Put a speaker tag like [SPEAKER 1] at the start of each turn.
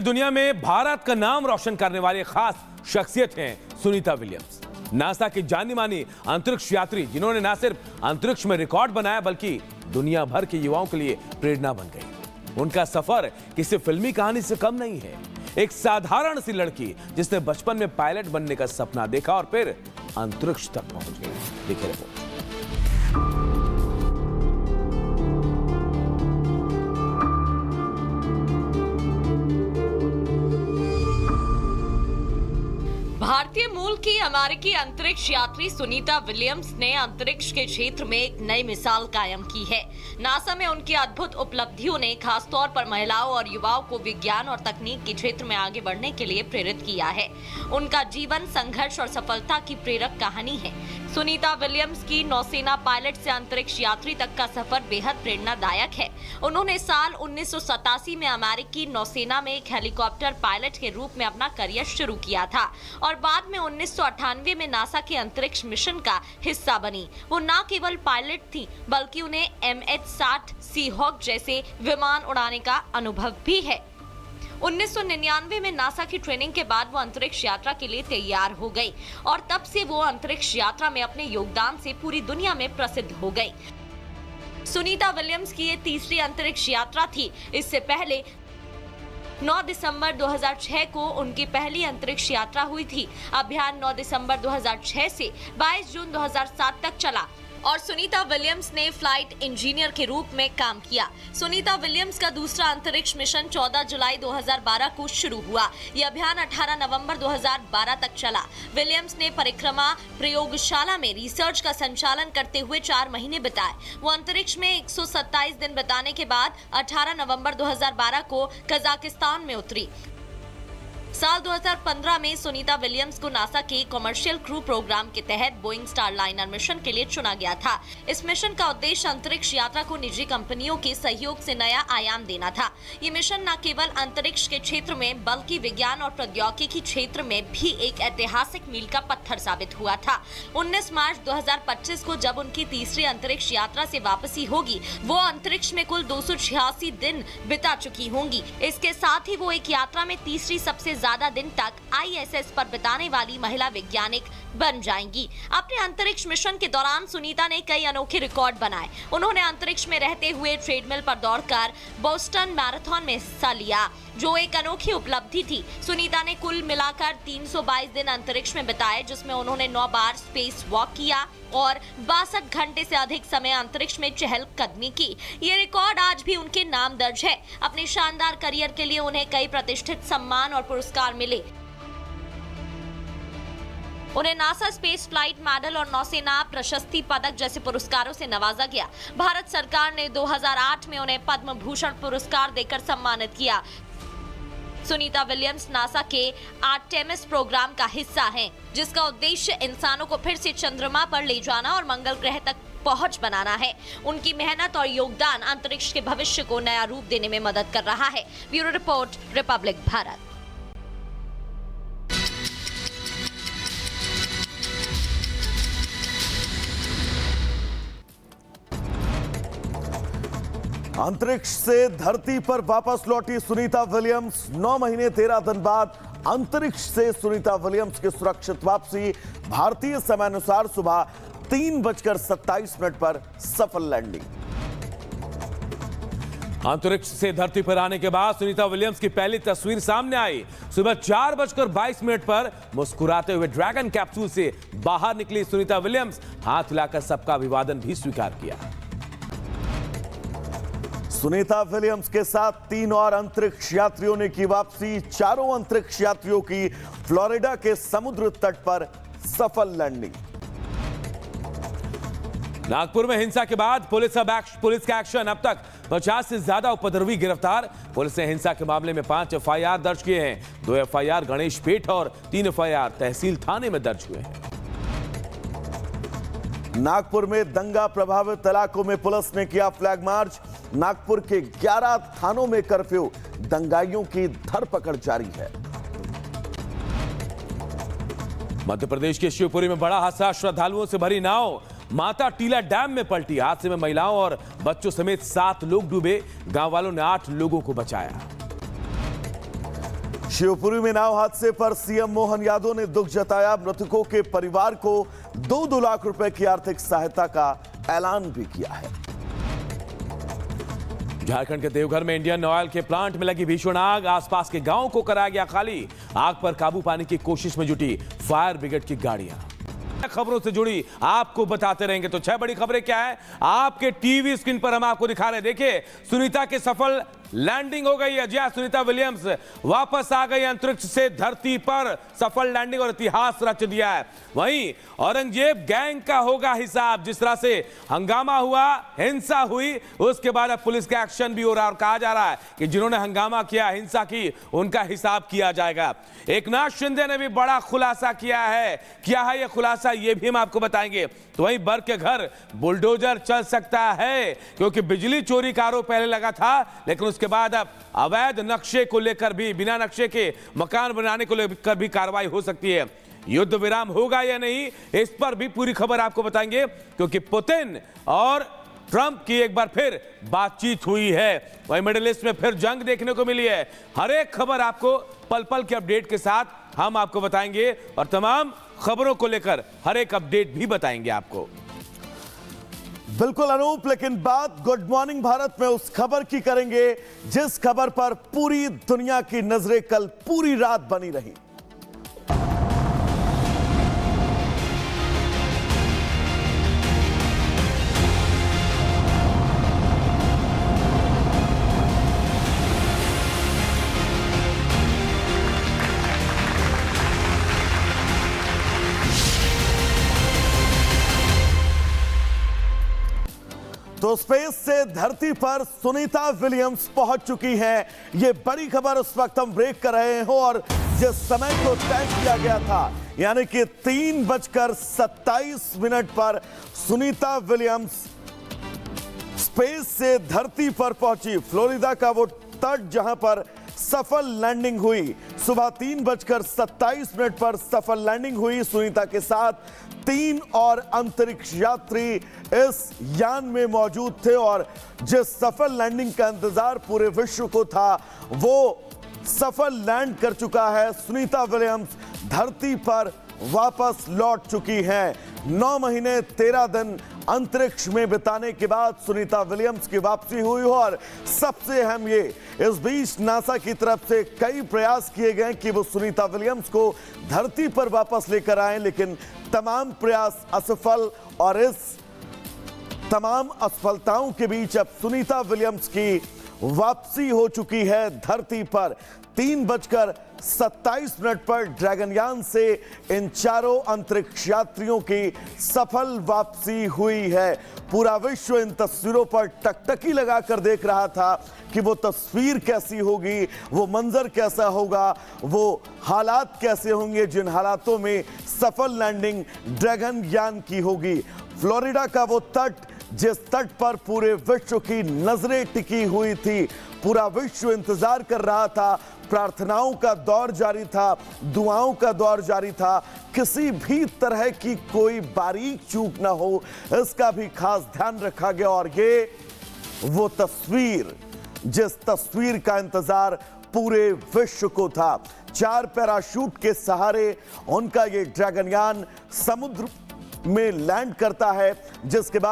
[SPEAKER 1] दुनिया में भारत का नाम रोशन करने वाली खास शख्सियत हैं सुनीता विलियम्स। नासा की जानी मानी अंतरिक्ष यात्री जिन्होंने न सिर्फ अंतरिक्ष में रिकॉर्ड बनाया बल्कि दुनिया भर के युवाओं के लिए प्रेरणा बन गई। उनका सफर किसी फिल्मी कहानी से कम नहीं है। एक साधारण सी लड़की जिसने बचपन में पायलट बनने का सपना देखा और फिर अंतरिक्ष तक पहुंच गई। देखिए रिपोर्ट।
[SPEAKER 2] भारतीय मूल की अमेरिकी अंतरिक्ष यात्री सुनीता विलियम्स ने अंतरिक्ष के क्षेत्र में एक नई मिसाल कायम की है। नासा में उनकी अद्भुत उपलब्धियों ने खासतौर पर महिलाओं और युवाओं को विज्ञान और तकनीक के क्षेत्र में आगे बढ़ने के लिए प्रेरित किया है। उनका जीवन संघर्ष और सफलता की प्रेरक कहानी है। सुनीता विलियम्स की नौसेना पायलट से अंतरिक्ष यात्री तक का सफर बेहद प्रेरणादायक है। उन्होंने साल 1987 में अमेरिकी नौसेना में एक हेलीकॉप्टर पायलट के रूप में अपना करियर शुरू किया था और बाद में 1998 में नासा के अंतरिक्ष मिशन का हिस्सा बनी। वो न केवल पायलट थी बल्कि उन्हें MH-60 सीहॉक जैसे विमान उड़ाने का अनुभव भी है। 1999 में नासा की ट्रेनिंग के बाद वो अंतरिक्ष यात्रा के लिए तैयार हो गई और तब से वो अंतरिक्ष यात्रा में अपने योगदान से पूरी दुनिया में प्रसिद्ध हो गई। सुनीता विलियम्स की ये तीसरी अंतरिक्ष यात्रा थी। इससे पहले 9 दिसंबर 2006 को उनकी पहली अंतरिक्ष यात्रा हुई थी। अभियान 9 दिसंबर 2006 से 22 जून 2007 तक चला और सुनीता विलियम्स ने फ्लाइट इंजीनियर के रूप में काम किया। सुनीता विलियम्स का दूसरा अंतरिक्ष मिशन 14 जुलाई 2012 को शुरू हुआ। यह अभियान 18 नवंबर 2012 तक चला। विलियम्स ने परिक्रमा प्रयोगशाला में रिसर्च का संचालन करते हुए 4 महीने बिताए। वो अंतरिक्ष में 127 दिन बिताने के बाद 18 नवंबर 2012 को कजाकिस्तान में उतरी। साल 2015 में सुनीता विलियम्स को नासा के कमर्शियल क्रू प्रोग्राम के तहत बोइंग स्टारलाइनर मिशन के लिए चुना गया था। इस मिशन का उद्देश्य अंतरिक्ष यात्रा को निजी कंपनियों के सहयोग से नया आयाम देना था। ये मिशन न केवल अंतरिक्ष के क्षेत्र में बल्कि विज्ञान और प्रौद्योगिकी क्षेत्र में भी एक ऐतिहासिक मील का पत्थर साबित हुआ था। 19 मार्च 2025 को जब उनकी तीसरी अंतरिक्ष यात्रा से वापसी होगी, वो अंतरिक्ष में कुल 286 दिन बिता चुकी होंगी। इसके साथ ही वो एक यात्रा में तीसरी सबसे ज्यादा दिन तक ISS पर बिताने वाली महिला वैज्ञानिक बन जाएंगी। अपने अंतरिक्ष मिशन के दौरान सुनीता ने कई अनोखे रिकॉर्ड बनाए। उन्होंने अंतरिक्ष में रहते हुए ट्रेडमिल पर दौड़कर बोस्टन मैराथन में हिस्सा लिया, जो एक अनोखी उपलब्धि थी। सुनीता ने कुल मिलाकर 322 दिन अंतरिक्ष में बिताए, जिसमें उन्होंने 9 बार स्पेस वॉक किया और 62 घंटे से अधिक समय अंतरिक्ष में चहलकदमी की। ये रिकॉर्ड आज भी उनके नाम दर्ज है। अपने शानदार करियर के लिए उन्हें कई प्रतिष्ठित सम्मान और पुरस्कार मिले। उन्हें नासा स्पेस फ्लाइट मेडल और नौसेना प्रशस्ति पदक जैसे पुरस्कारों से नवाजा गया। भारत सरकार ने 2008 में उन्हें पद्म भूषण पुरस्कार देकर सम्मानित किया। सुनीता विलियम्स नासा के आर्टेमिस प्रोग्राम का हिस्सा हैं, जिसका उद्देश्य इंसानों को फिर से चंद्रमा पर ले जाना और मंगल ग्रह तक पहुंच बनाना है। उनकी मेहनत और योगदान अंतरिक्ष के भविष्य को नया रूप देने में मदद कर रहा है। Bureau report, Republic Bharat.
[SPEAKER 3] अंतरिक्ष से धरती पर वापस लौटी सुनीता विलियम्स। 9 महीने 13 दिन बाद अंतरिक्ष से सुनीता विलियम्स की सुरक्षित वापसी। भारतीय समयानुसार सुबह 3:27 पर सफल लैंडिंग।
[SPEAKER 1] अंतरिक्ष से धरती पर आने के बाद सुनीता विलियम्स की पहली तस्वीर सामने आई। सुबह 4:22 पर मुस्कुराते हुए ड्रैगन कैप्सूल से बाहर निकली सुनीता विलियम्स। हाथ हिलाकर सबका अभिवादन भी स्वीकार किया।
[SPEAKER 3] सुनीता विलियम्स के साथ 3 और अंतरिक्ष यात्रियों ने की वापसी। चारों अंतरिक्ष यात्रियों की फ्लोरिडा के समुद्र तट पर सफल लैंडिंग।
[SPEAKER 1] नागपुर में हिंसा के बाद पुलिस का एक्शन। अब तक 50 से ज्यादा उपद्रवी गिरफ्तार। पुलिस ने हिंसा के मामले में 5 FIR दर्ज किए हैं। 2 FIR गणेश पेठ और 3 FIR तहसील थाने में दर्ज हुए हैं।
[SPEAKER 3] नागपुर में दंगा प्रभावित इलाकों में पुलिस ने किया फ्लैग मार्च। नागपुर के 11 थानों में कर्फ्यू। दंगाइयों की धरपकड़ जारी है।
[SPEAKER 1] मध्य प्रदेश के शिवपुरी में बड़ा हादसा। श्रद्धालुओं से भरी नाव माता टीला डैम में पलटी। हादसे में महिलाओं और बच्चों समेत 7 लोग डूबे। गांव वालों ने 8 लोगों को बचाया।
[SPEAKER 3] शिवपुरी में नाव हादसे पर सीएम मोहन यादव ने दुख जताया। मृतकों के परिवार को 2-2 लाख रुपए की आर्थिक सहायता का ऐलान भी किया है।
[SPEAKER 1] झारखंड के देवघर में इंडियन ऑयल के प्लांट में लगी भीषण आग, आसपास के गांव को कराया गया खाली। आग पर काबू पाने की कोशिश में जुटी फायर ब्रिगेड की गाड़ियां। खबरों से जुड़ी आपको बताते रहेंगे। तो 6 बड़ी खबरें क्या है आपके टीवी स्क्रीन पर हम आपको दिखा रहे हैं। देखिए, सुनीता की सफल लैंडिंग हो गई है। जी हां, सुनीता विलियम्स वापस आ गई अंतरिक्ष से धरती पर। सफल लैंडिंग और इतिहास रच दिया है। वहीं औरंगजेब गैंग का होगा हिसाब। जिस तरह से हंगामा हुआ, हिंसा हुई, उसके बाद अब पुलिस का एक्शन भी हो रहा है और कहा जा रहा है कि जिन्होंने हंगामा किया, हिंसा की, उनका हिसाब किया जाएगा। एकनाथ शिंदे ने भी बड़ा खुलासा किया है। क्या है यह खुलासा, यह भी हम आपको बताएंगे। तो वहीं बर्ग के घर बुलडोजर चल सकता है, क्योंकि बिजली चोरी का आरोप पहले लगा था, लेकिन उसके बाद अब अवैध नक्शे को लेकर भी, बिना नक्शे के मकान बनाने को लेकर भी कार्रवाई हो सकती है। युद्ध विराम होगा या नहीं, इस पर भी पूरी खबर आपको बताएंगे, क्योंकि पुतिन और ट्रंप की एक बार फिर बातचीत हुई है। वहीं मिडिल ईस्ट में फिर जंग देखने को मिली है। हर एक खबर आपको पल पल के अपडेट के साथ हम आपको बताएंगे और तमाम खबरों को लेकर हर एक अपडेट भी बताएंगे आपको।
[SPEAKER 3] बिल्कुल अनूप, लेकिन बात गुड मॉर्निंग भारत में उस खबर की करेंगे जिस खबर पर पूरी दुनिया की नजरें कल पूरी रात बनी रही। तो स्पेस से धरती पर सुनीता विलियम्स पहुंच चुकी हैं। ये बड़ी खबर उस वक्त हम ब्रेक कर रहे हो और जिस समय को तय किया गया था, यानी कि 3:27 पर सुनीता विलियम्स स्पेस से धरती पर पहुंची। फ्लोरिडा का वो तट जहां पर सफल लैंडिंग हुई। सुबह 3:27 पर सफल लैंडिंग हुई। सुनीता के साथ 3 और अंतरिक्ष यात्री इस यान में मौजूद थे और जिस सफल लैंडिंग का इंतजार पूरे विश्व को था, वो सफल लैंड कर चुका है। सुनीता विलियम्स धरती पर वापस लौट चुकी हैं। 9 महीने 13 दिन अंतरिक्ष में बिताने के बाद सुनीता विलियम्स की वापसी हुई और सबसे अहम ये, इस बीच नासा की तरफ से कई प्रयास किए गए कि वो सुनीता विलियम्स को धरती पर वापस लेकर आए, लेकिन तमाम प्रयास असफल और इस तमाम असफलताओं के बीच अब सुनीता विलियम्स की वापसी हो चुकी है धरती पर। 3:27 पर ड्रैगनयान से इन चारों अंतरिक्ष यात्रियों की सफल वापसी हुई है। पूरा विश्व इन तस्वीरों पर टकटकी लगाकर देख रहा था कि वो तस्वीर कैसी होगी, वो मंजर कैसा होगा, वो हालात कैसे होंगे जिन हालातों में सफल लैंडिंग ड्रैगनयान की होगी। फ्लोरिडा का वो तट जिस तट पर पूरे विश्व की नजरें टिकी हुई थी, पूरा विश्व इंतजार कर रहा था। प्रार्थनाओं का दौर जारी था, दुआओं का दौर जारी था। किसी भी तरह की कोई बारीक चूक ना हो, इसका भी खास ध्यान रखा गया। और ये वो तस्वीर, जिस तस्वीर का इंतजार पूरे विश्व को था। 4 पैराशूट के सहारे उनका ये ड्रैगनयान समुद्र में लैंड करता है, जिसके बाद